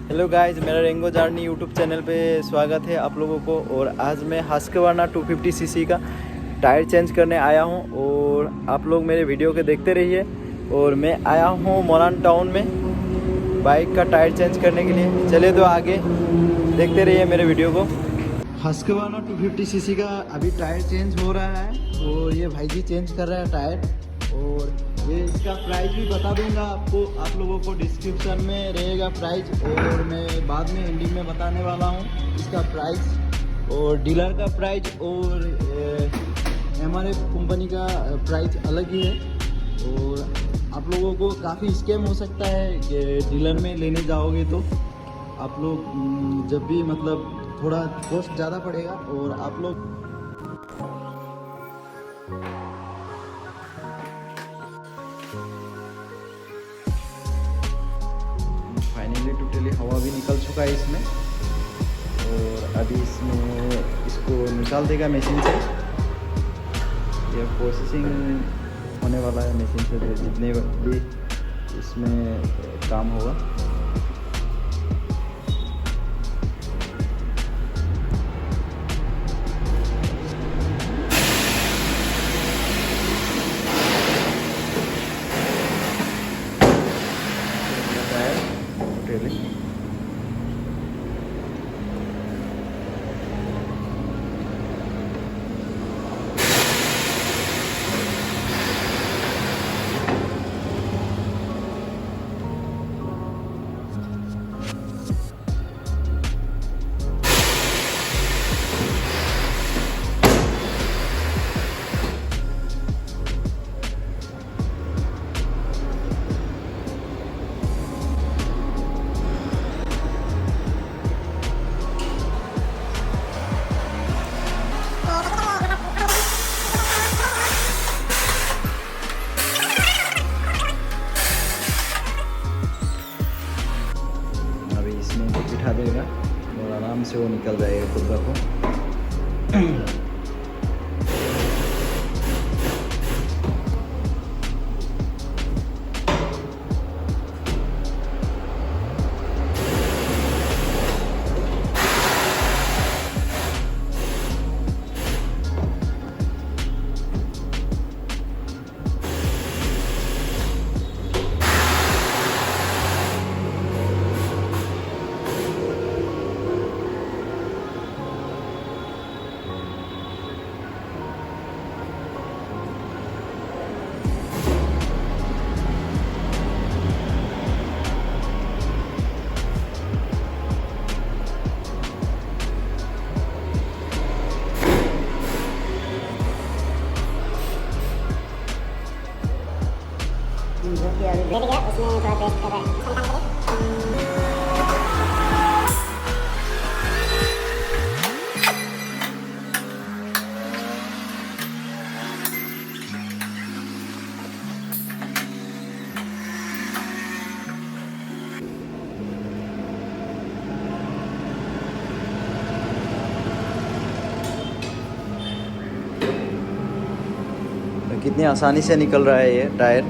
Hello guys, मेरा रेंगो journey YouTube channel पे स्वागत है आप लोगों को। और आज मैं हस्कवर्ना 250 सीसी का टायर चेंज करने आया हूं और आप लोग मेरे वीडियो के देखते रहिए। और मैं आया हूं मोलान टाउन में बाइक का टायर चेंज करने के लिए। चलिए तो आगे देखते रहिए मेरे वीडियो को। हस्कवर्ना 250 सीसी का अभी टायर चेंज हो रहा है और ये भाई जी चेंज कर रहा है टायर। और ये इसका प्राइस भी बता दूंगा आपको, आप लोगों को डिस्क्रिप्शन में रहेगा प्राइस। और मैं बाद में एंडिंग में बताने वाला हूँ इसका प्राइस और डीलर का प्राइस और MRF कंपनी का प्राइस अलग ही है। और आप लोगों को काफ़ी स्कैम हो सकता है कि डीलर में लेने जाओगे तो आप लोग जब भी मतलब थोड़ा कॉस्ट ज़्यादा पड़ेगा। और आप लोग फाइनली टोटली हवा भी निकल चुका है इसमें। और अभी इसमें इसको निकाल देगा मशीन से। ये प्रोसेसिंग होने वाला है मशीन से, जितने भी इसमें काम होगा। बिठा देगा और आराम से वो निकल जाएगा खुद ब खुद। बैठ गया उसमें थोड़ा पेस्ट कर रहा है। कितनी आसानी से निकल रहा है ये टायर।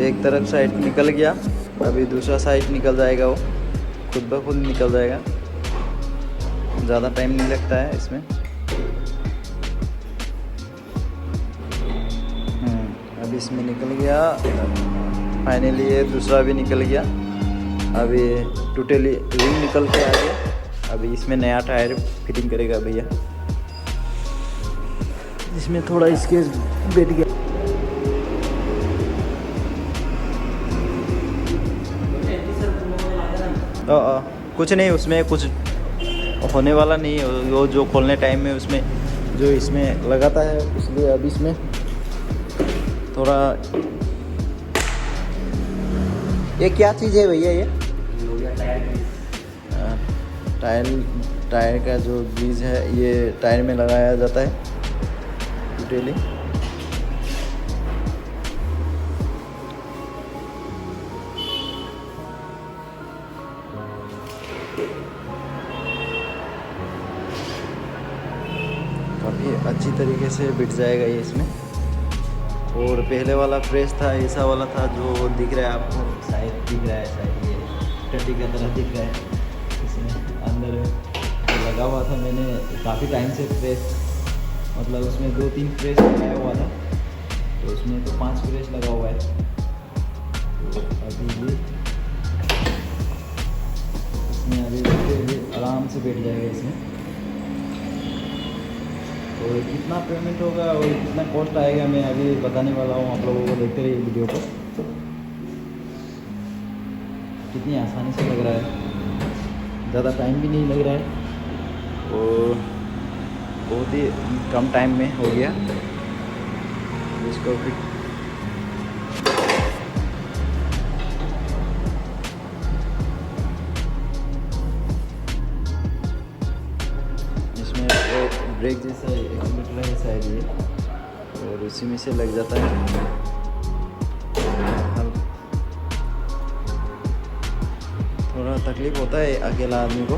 एक तरफ साइड निकल गया, अभी दूसरा साइड निकल जाएगा, वो खुद ब खुद निकल जाएगा। ज़्यादा टाइम नहीं लगता है इसमें। अभी इसमें निकल गया, फाइनली ये दूसरा भी निकल गया। अभी टोटली रिंग निकल के आ गया। अभी इसमें नया टायर फिटिंग करेगा भैया। इसमें थोड़ा स्केच बैठ गया। कुछ नहीं, उसमें कुछ होने वाला नहीं है। वो जो खोलने टाइम में उसमें जो इसमें लगाता है, इसलिए अभी इसमें थोड़ा। ये क्या चीज़ है भैया? ये टायर का जो ग्रीज है ये टायर में लगाया जाता है टोटली। काफ़ी अच्छी तरीके से बिठ जाएगा ये इसमें। और पहले वाला फ्रेश था, ऐसा वाला था जो दिख रहा है आपको, शायद दिख रहा है शायद ये टट्टी की तरह दिख रहा है। इसमें अंदर लगा हुआ था, मैंने काफ़ी टाइम से प्रेस, मतलब उसमें 2-3 प्रेस लगाया हुआ था, तो उसमें तो 5 प्रेस लगा हुआ है। तो अभी ये इसमें अभी आराम से बैठ जाएगा इसमें। तो कितना पेमेंट होगा और कितना कॉस्ट आएगा मैं अभी बताने वाला हूँ, आप लोगों को देखते रहिए वीडियो को। कितनी आसानी से लग रहा है, ज़्यादा टाइम भी नहीं लग रहा है और बहुत ही कम टाइम में हो गया इसको फिर। इसमें ब्रेक जैसा एक्सीलेटर है शायद ये, और उसी में से लग जाता है। थोड़ा तकलीफ होता है अकेला आदमी को।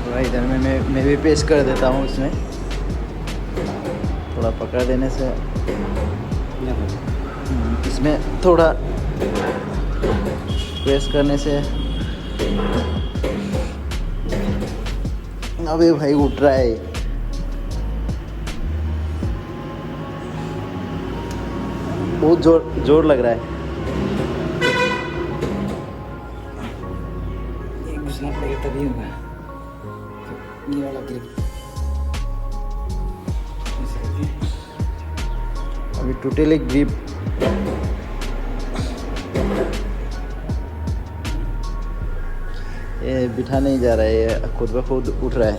थोड़ा इधर में मैं भी पेश कर देता हूँ इसमें, थोड़ा पकड़ देने से इसमें थोड़ा प्रेस करने से। अबे भाई उठ रहा है, बहुत जोर लग रहा है। ये घुसना पड़ेगा तभी होगा ये वाला ग्रिप। अभी टोटली ग्रिप ये बिठा नहीं जा रहा है, ये खुद ब खुद उठ रहा है।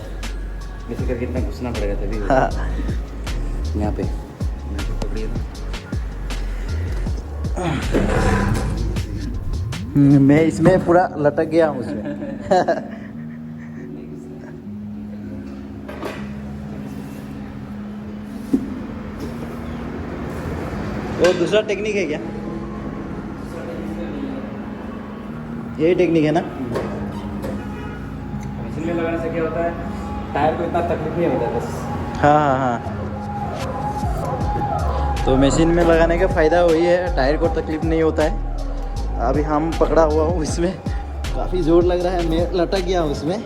ऐसे करके इतना घुसना पड़ेगा तभी होगा। हाँ। यहाँ पे पकड़िए तो। मैं इसमें पूरा लटक गया हूँ उसमें। वो दूसरा टेक्निक है क्या? यही टेक्निक है ना? मशीन में लगाने से क्या होता है, टायर को इतना तकलीफ नहीं होता है बस। हाँ हाँ हाँ। तो मशीन में लगाने का फ़ायदा वही है, टायर को तकलीफ नहीं होता है। अभी हम पकड़ा हुआ हूँ इसमें, काफ़ी जोर लग रहा है, मैं लटक गया हूँ उसमें।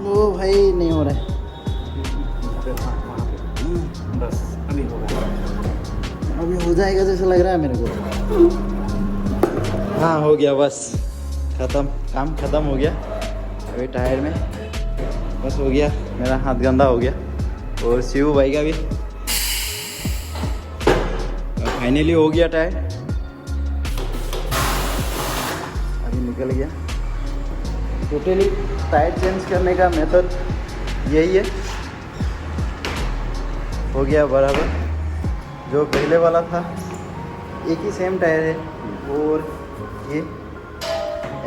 ओ भाई नहीं हो रहा है। बस अभी होगा, अभी हो जाएगा जैसा लग रहा है मेरे को। हाँ हो गया, बस ख़त्म, काम ख़त्म हो गया। अभी टायर में बस हो गया, मेरा हाथ गंदा हो गया और शिव भाई का भी फाइनली हो गया टायर। अभी निकल गया। टोटली टायर चेंज करने का मेथड यही है। हो गया बराबर, जो पहले वाला था एक ही सेम टायर है, और ये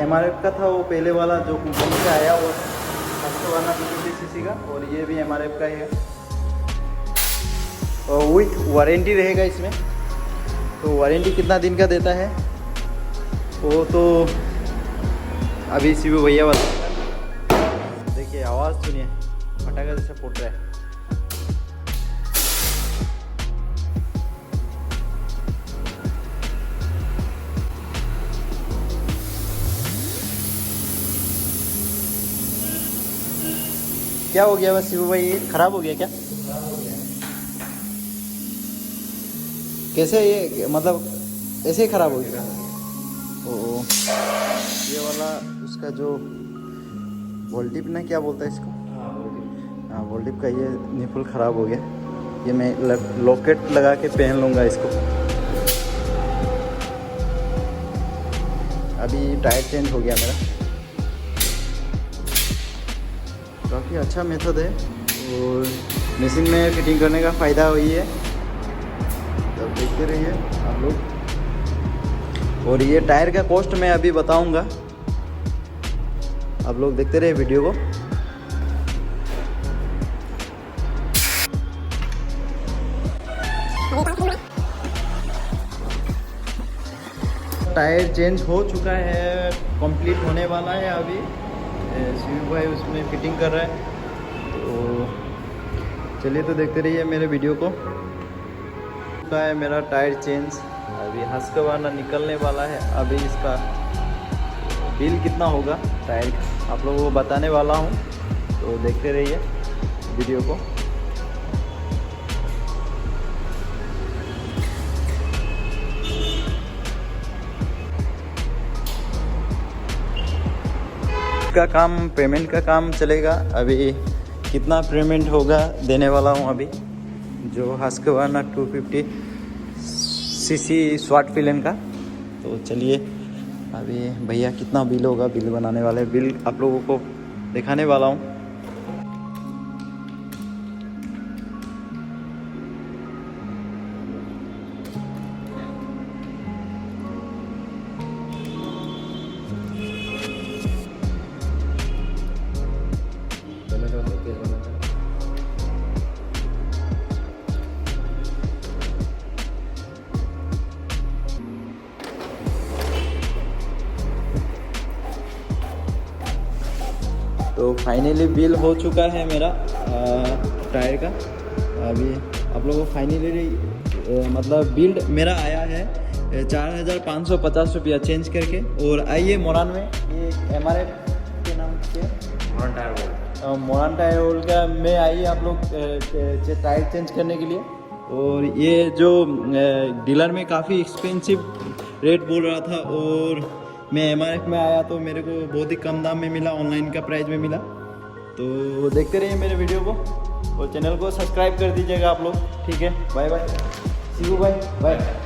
MRF का था वो पहले वाला जो कंपनी से आया वो हस्कवाना 250 सीसी का, और ये भी MRF का ही है और विथ वारंटी रहेगा इसमें। तो वारंटी कितना दिन का देता है वो तो अभी शिव भैया बता। देखिए आवाज़ सुनिए, फटाका जैसा फूट रहा है। क्या हो गया बस शिव भाई, ये खराब हो गया क्या? कैसे ये, मतलब ऐसे ही खराब हो गया? ओ ये वाला उसका जो वोल्टिप ना क्या बोलता है इसको, हाँ वोल्टिप का ये निपुल ख़राब हो गया। ये मैं लॉकेट लगा के पहन लूँगा इसको। अभी टायर चेंज हो गया मेरा। काफ़ी अच्छा मेथड है और मशीन में फिटिंग करने का फ़ायदा वही है। तब देखते रहिए आप लोग। और ये टायर का कॉस्ट मैं अभी बताऊंगा, आप लोग देखते रहिए वीडियो को। टायर चेंज हो चुका है, कंप्लीट होने वाला है अभी। शिव भाई उसमें फिटिंग कर रहा है, तो चलिए तो देखते रहिए मेरे वीडियो को। का है मेरा टायर चेंज, अभी हस्कवाना निकलने वाला है। अभी इसका बिल कितना होगा टायर का आप लोगों को बताने वाला हूँ, तो देखते रहिए वीडियो को। का काम, पेमेंट का काम चलेगा। अभी कितना पेमेंट होगा देने वाला हूँ अभी, जो हस्कवाना 250 सीसी स्वाट फिलन का। तो चलिए अभी भैया कितना बिल होगा, बिल बनाने वाले, बिल आप लोगों को दिखाने वाला हूँ। तो फाइनली बिल हो चुका है मेरा टायर का। अभी आप लोगों को फाइनली मतलब बिल मेरा आया है 4,550 रुपया चेंज करके। और आइए मोरान में, ये MRF के नाम से मोरान टायर वर्ल्ड का में आइए आप लोग टायर चेंज करने के लिए। और ये जो डीलर में काफ़ी एक्सपेंसिव रेट बोल रहा था, और मैं MRF में आया तो मेरे को बहुत ही कम दाम में मिला, ऑनलाइन का प्राइस में मिला। तो देखते रहिए मेरे वीडियो को, और चैनल को सब्सक्राइब कर दीजिएगा आप लोग। ठीक है, bye bye, see you, bye bye.